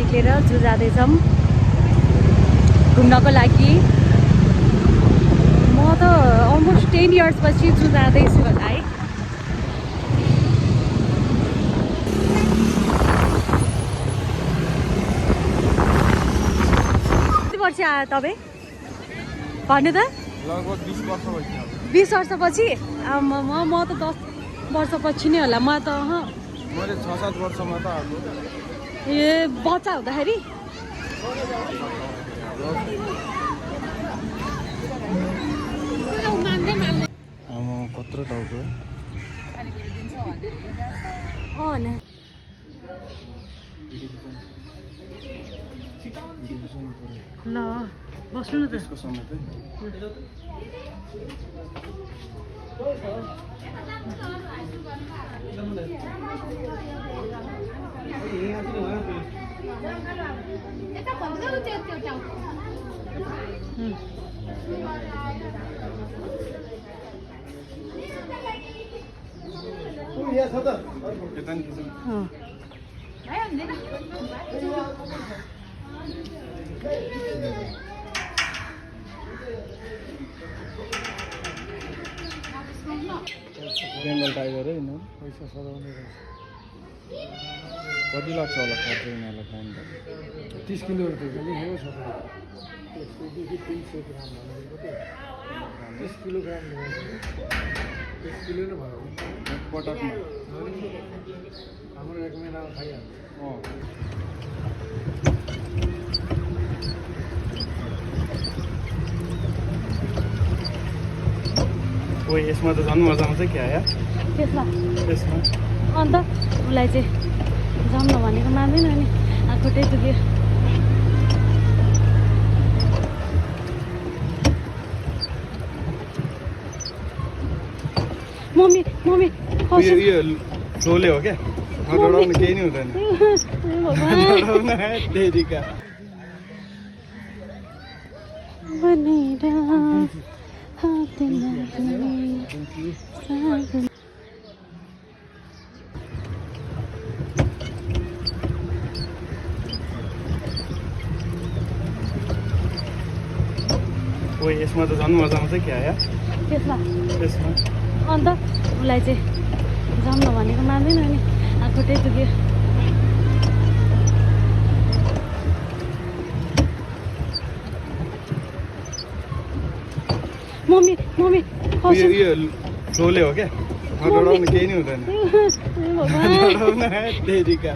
निक्लेर जू जाँदैछौँ घुम्नको लागि। म त अलमोस्ट 10 इयर्स पछि जू जाँदैछु होला है। कति वर्ष आयो तपाईँ भन्नु त? लगभग 20 वर्ष भयो। 20 वर्षपछि? म त 10 वर्षपछि नै होला। म त मैले 6-7 वर्षमा त आएको। ए बच्चा हुँदाखेरि आमा कत्रो टाउको ल बस्नु न त। त्यसको समेत बेङ्गल टाइगर है यिनीहरू पैसा सराउने रहेछ। कति लाग्छ होला खर्च यिनीहरूलाई टाइम त? 30 किलोहरू थियो कि हो 300 ग्राम भनेको कति 30 किलोग्राम 1 किलो नै भयो पटकमा। हाम्रो 1 महिनामा खाइहाल्छ। ओ यसमा त झन् मजा आउँछ क्या यार त्यसमा। यसमा अन्त उसलाई चाहिँ जाउँ न भनेको मान्दैन नि खुट्टै दुख्यो। मम्मी मम्मी यो फ्लोले हो क्या डराउनु केही नै हुँदैन। तेरिका ओ यसमा त झन् मजा आउँछ क्या यार त्यसमा। यसमा अन्त उसलाई चाहिँ जाउँ न भनेको मान्दैन नि खुट्टै दुख्यो। मम्मी मम्मी यो फ्लोले हो क्या डराउनु केही नै हुँदैन। तेरिका